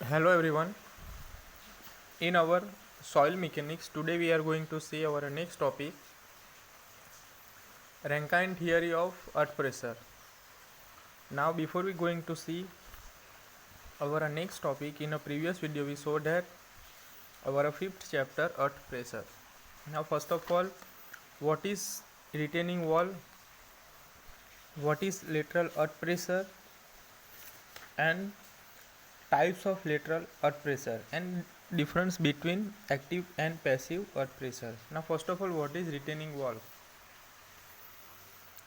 Hello everyone. In our soil mechanics, today we are going to see our next topic, Rankine theory of earth pressure. Now before we going to see our next topic, in a previous video we saw that our fifth chapter, earth pressure. Now first of all, what is retaining wall, what is lateral earth pressure, and types of lateral earth pressure, and difference between active and passive earth pressure. Now first of all, what is retaining wall?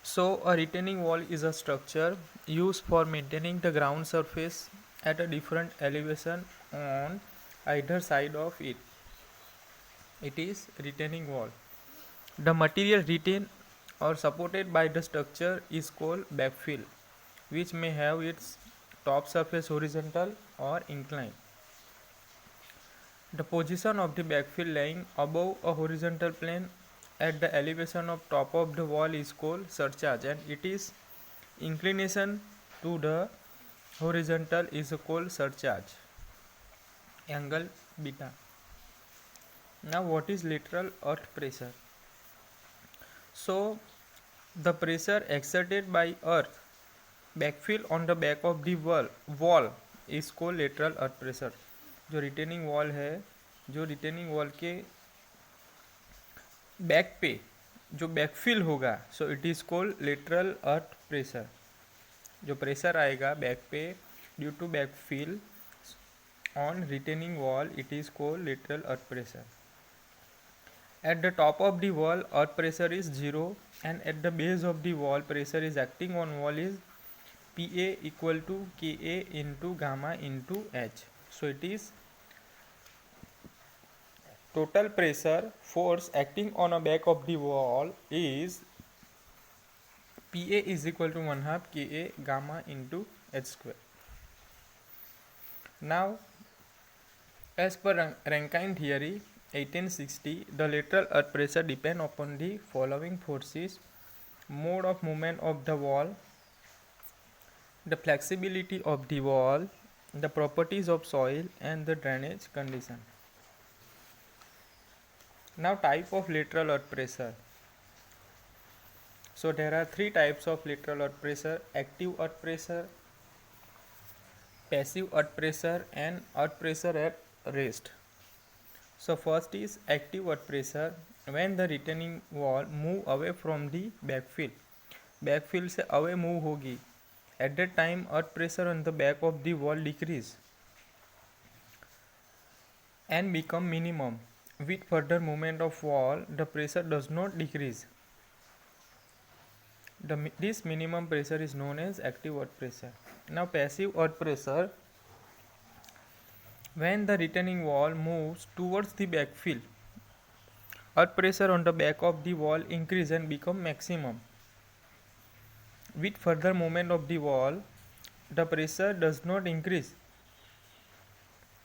So a retaining wall is a structure used for maintaining the ground surface at a different elevation on either side of it. It is retaining wall. The material retained or supported by the structure is called backfill, which may have its top surface horizontal or inclined. The position of the backfill lying above a horizontal plane at the elevation of top of the wall is called surcharge, and it is inclination to the horizontal is called surcharge angle beta. Now what is lateral earth pressure? So the pressure exerted by earth backfill on the back of the wall is called lateral earth pressure. जो retaining wall है, जो retaining wall के back पे जो backfill होगा, so it is called lateral earth pressure. जो pressure आएगा back पे due to backfill on retaining wall, it is called lateral earth pressure. At the top of the wall, earth pressure is 0, and at the base of the wall, pressure is acting on wall is Pa equal to Ka into gamma into H. So it is total pressure force acting on a back of the wall is Pa is equal to 1 half Ka gamma into H square. Now, as per Rankine theory 1860, the lateral earth pressure depend upon the following forces: mode of movement of the wall, the flexibility of the wall, the properties of soil, and the drainage condition. Now type of lateral earth pressure. So there are three types of lateral earth pressure: active earth pressure, passive earth pressure, and earth pressure at rest. So first is active earth pressure. When the retaining wall move away from the backfill, backfill से away move होगी, at that time earth pressure on the back of the wall decrease and become minimum. With further movement of wall, the pressure does not decrease. This minimum pressure is known as active earth pressure. Now passive earth pressure. When the retaining wall moves towards the backfill, earth pressure on the back of the wall increase and become maximum. With further movement of the wall, the pressure does not increase.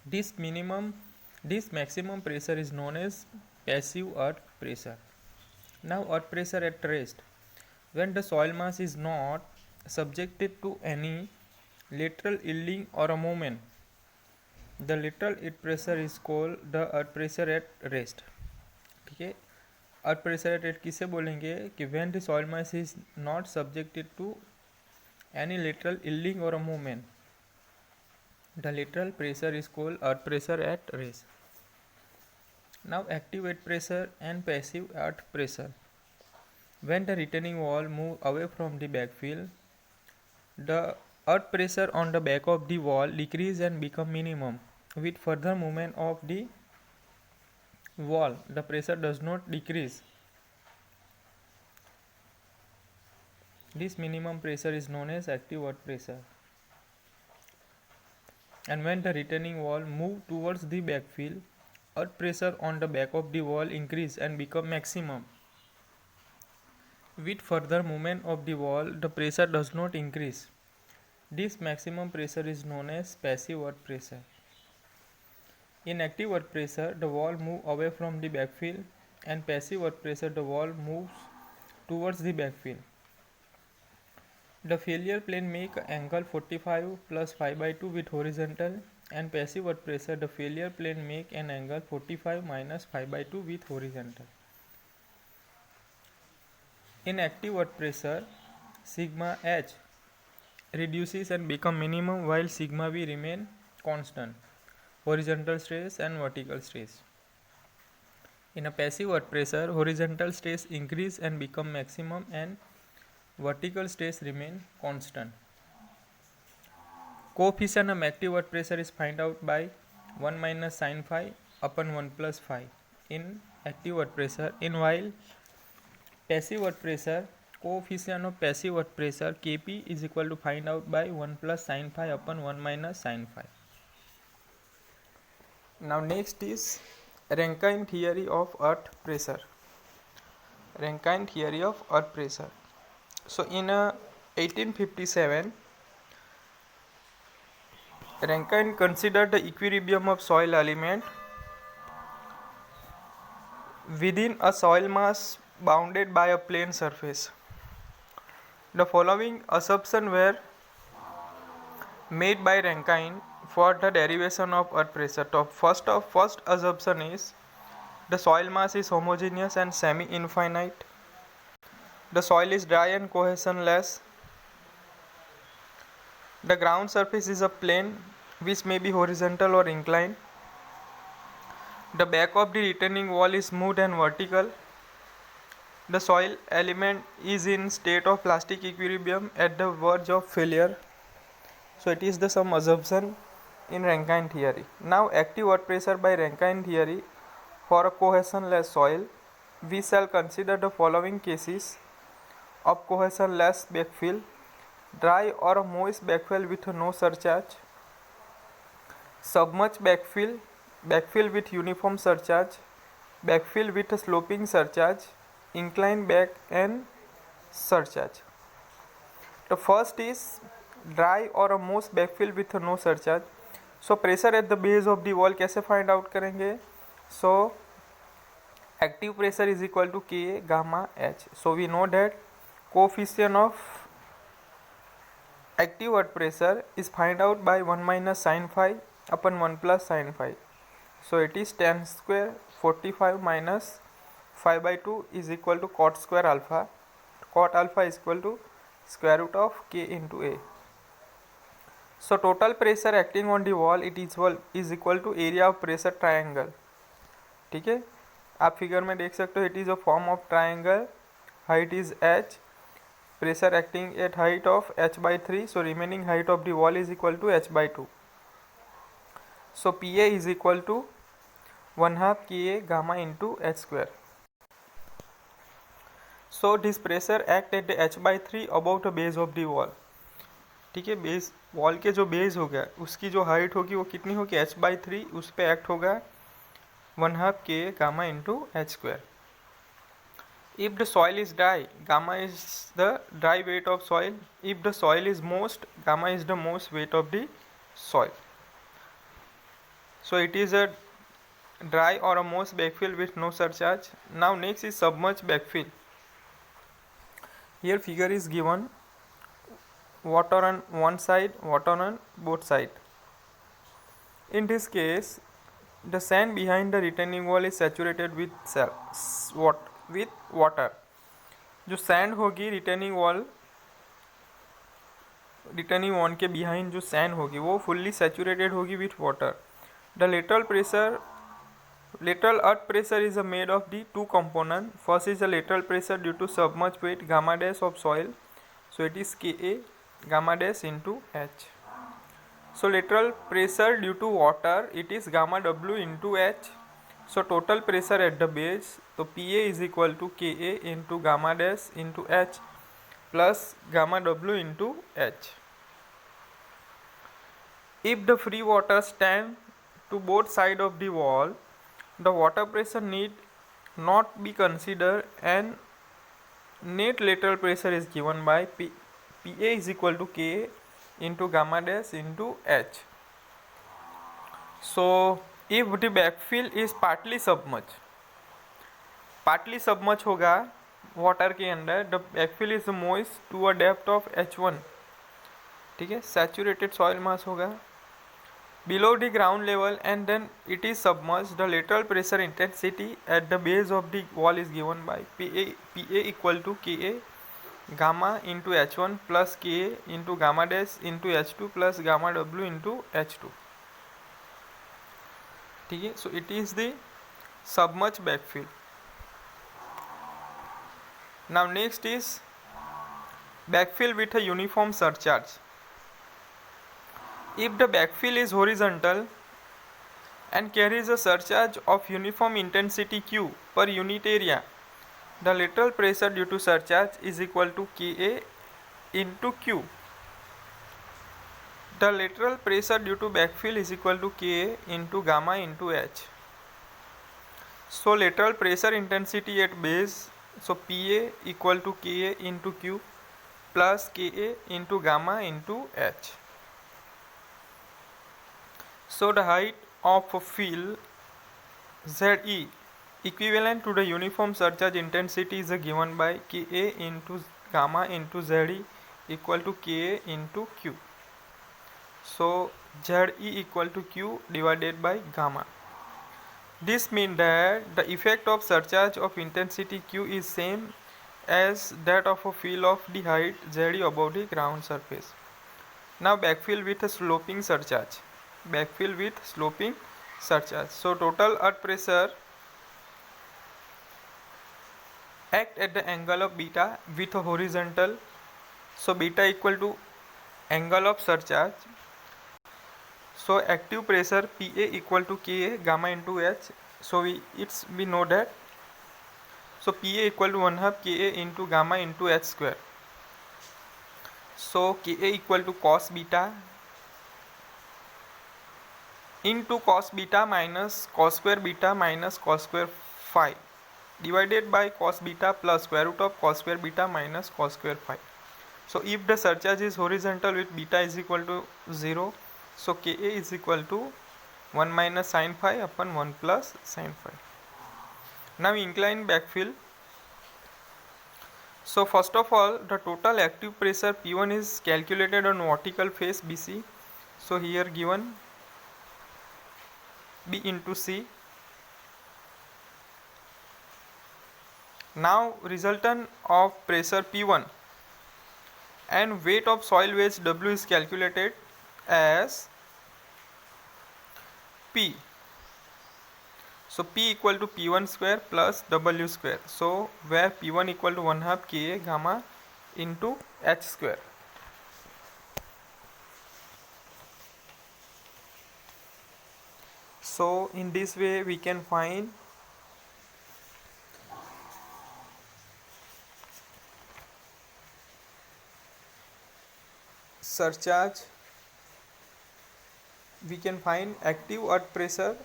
This maximum pressure is known as passive earth pressure. Now earth pressure at rest. When the soil mass is not subjected to any lateral yielding or a movement, the lateral earth pressure is called the earth pressure at rest. ठीक है, अर्थ pressure at rest किसे बोलेंगे कि when the soil mass is not subjected to any lateral yielding or a movement, the lateral pressure is called earth pressure at rest. Now active earth pressure and passive earth pressure. When the retaining wall move away from the backfill, the earth pressure on the back of the wall decrease and become minimum. With further movement of the wall, the pressure does not decrease. This minimum pressure is known as active earth pressure. And when the retaining wall move towards the backfill, earth pressure on the back of the wall increase and become maximum. With further movement of the wall, the pressure does not increase. This maximum pressure is known as passive earth pressure. In active earth pressure, the wall moves away from the backfill, and passive earth pressure, the wall moves towards the backfill. The failure plane make angle 45 plus 5 by 2 with horizontal and passive earth pressure, the failure plane make an angle 45 minus 5 by 2 with horizontal. In active earth pressure, sigma h reduces and become minimum while sigma v remain constant, horizontal stress and vertical stress. In a passive earth pressure, horizontal stress increase and become maximum and vertical stress remain constant. Coefficient of active earth pressure is find out by 1 minus sin phi upon 1 plus phi in active earth pressure. In while passive earth pressure, coefficient of passive earth pressure Kp is equal to find out by 1 plus sin phi upon 1 minus sin phi. Now next is Rankine theory of earth pressure. Rankine theory of earth pressure. So in 1857, Rankine considered the equilibrium of soil element within a soil mass bounded by a plane surface. The following assumptions were made by Rankine for the derivation of earth pressure. So first assumption is the soil mass is homogeneous and semi-infinite. The soil is dry and cohesionless. The ground surface is a plane which may be horizontal or inclined. The back of the retaining wall is smooth and vertical. The soil element is in state of plastic equilibrium at the verge of failure. So it is the some assumption in Rankine theory. Now active earth pressure by Rankine theory for a cohesionless soil, we shall consider the following cases of cohesionless backfill: dry or moist backfill with no surcharge, submerged backfill, backfill with uniform surcharge, backfill with a sloping surcharge, inclined back and surcharge. The first is dry or a moist backfill with no surcharge. So pressure at the base of the wall कैसे find out करेंगे? So active pressure is equal to Ka gamma h. So we know that coefficient of active earth pressure is find out by 1 minus sin phi upon 1 plus sin phi. So it is tan square 45 minus 5 by 2 is equal to cot square alpha. Cot alpha is equal to square root of K into A. So total pressure acting on the wall it is equal to area of pressure triangle. ठीक है, आप figure में देख सकते हो, it is a form of triangle, height is h, pressure acting at height of h by 3, so remaining height of the wall is equal to h by 2. So Pa is equal to 1/2 Ka gamma into h square. So this pressure act at the h by 3 above the base of the wall. ठीक है, base wall के जो base होगा उसकी जो height होगी वो कितनी होगी, h by 3, उस पर एक्ट होगा 1/2 Ka gamma into h square. If the soil is dry, gamma is the dry weight of soil. If the soil is moist, gamma is the moist weight of the soil. So it is a dry or a moist backfill with no surcharge. Now next is submerged backfill. Here figure is given, water on one side, water on both side. In this case, the sand behind the retaining wall is saturated with water. जो sand होगी retaining wall के behind जो sand होगी वो fully saturated होगी with water. The lateral earth pressure is made of the two component. First is the lateral pressure due to submerged weight gamma dash of soil, so it is Ka gamma dash into h. So lateral pressure due to water it is gamma w into h. So total pressure at the base, so Pa is equal to Ka into gamma dash into h plus gamma w into h. If the free water stand to both sides of the wall, the water pressure need not be considered and net lateral pressure is given by Pa is equal to Ka into gamma dash into h. So if the backfill is partly submerged होगा water के अंदर, the backfill is moist to a depth of h1. ठीक है, saturated soil मास होगा. below the ground level and then it is submerged, the lateral pressure intensity at the base of the wall is given by PA equal to Ka gamma into H1 plus Ka into gamma dash into H2 plus gamma W into H2. ठीक है, so it is the submerged backfill. Now next is backfill with a uniform surcharge. If the backfill is horizontal and carries a surcharge of uniform intensity Q per unit area, the lateral pressure due to surcharge is equal to Ka into Q. The lateral pressure due to backfill is equal to Ka into gamma into H. So lateral pressure intensity at base, so Pa equal to Ka into Q plus Ka into gamma into H. So the height of a fill Ze equivalent to the uniform surcharge intensity is given by Ka into gamma into Ze equal to Ka into Q. So Ze equal to Q divided by gamma. This means that the effect of surcharge of intensity Q is same as that of a fill of the height Z above the ground surface. Now backfill with a sloping surcharge. Backfill with sloping surcharge. So total earth pressure act at the angle of beta with a horizontal. So beta equal to angle of surcharge. So active pressure Pa equal to Ka gamma into H. So we know that. So Pa equal to 1/2 Ka into gamma into H square. So Ka equal to cos beta into cos beta minus cos square beta minus cos square phi divided by cos beta plus square root of cos square beta minus cos square phi. So if the surcharge is horizontal with beta is equal to 0, so Ka is equal to 1 minus sin phi upon 1 plus sin phi. Now inclined backfill. So first of all, the total active pressure P1 is calculated on vertical face BC. So here given B into C. Now resultant of pressure P1 and weight of soil waste W is calculated as P. So P equal to P1 square plus W square. So where P1 equal to 1/2 Ka gamma into H square. So in this way we can find surcharge, we can find active earth pressure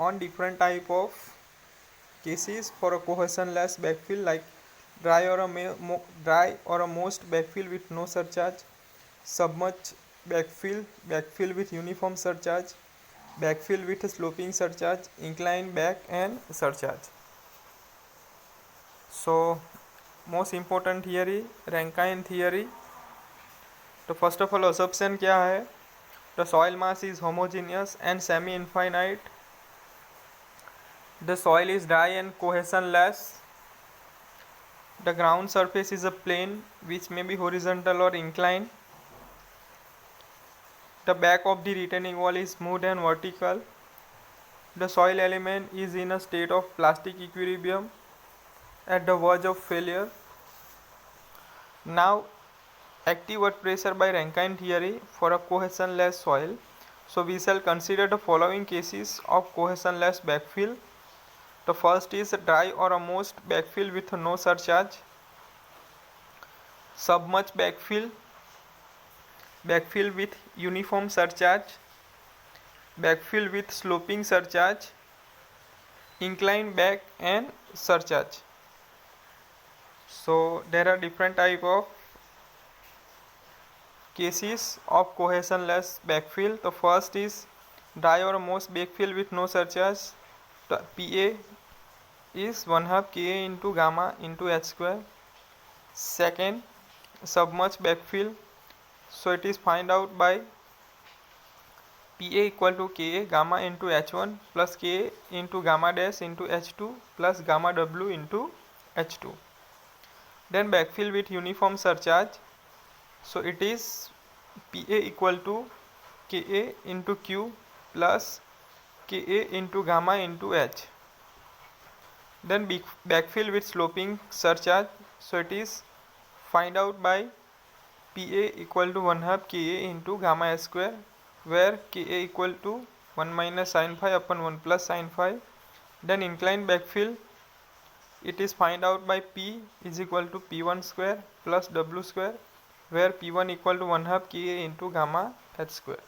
on different type of cases for a cohesionless backfill like dry or a moist backfill with no surcharge, submerged backfill, backfill with uniform surcharge, backfill with a sloping surcharge, inclined back and surcharge. So most important theory, Rankine theory. तो first of all assumption क्या है? The soil mass is homogeneous and semi-infinite. The soil is dry and cohesionless. The ground surface is a plane which may be horizontal or inclined. The back of the retaining wall is smooth and vertical. The soil element is in a state of plastic equilibrium at the verge of failure. Now active earth pressure by Rankine theory for a cohesionless soil. So we shall consider the following cases of cohesionless backfill. The first is dry or a moist backfill with no surcharge, submerged backfill, backfill with uniform surcharge, backfill with sloping surcharge, inclined back and surcharge. So there are different type of cases of cohesionless backfill. The first is dry or moist backfill with no surcharge. The Pa is 1/2 Ka into gamma into H square. Second, submerged backfill. So it is find out by PA equal to Ka gamma into H1 plus Ka into gamma dash into H2 plus gamma W into H2. Then backfill with uniform surcharge. So it is PA equal to Ka into Q plus Ka into gamma into H. Then backfill with sloping surcharge. So it is find out by PA equal to 1 half Ka into gamma S square, where Ka equal to 1 minus sin phi upon 1 plus sin phi. Then inclined backfill, it is find out by P is equal to P1 square plus W square, where P1 equal to 1 half Ka into gamma H square.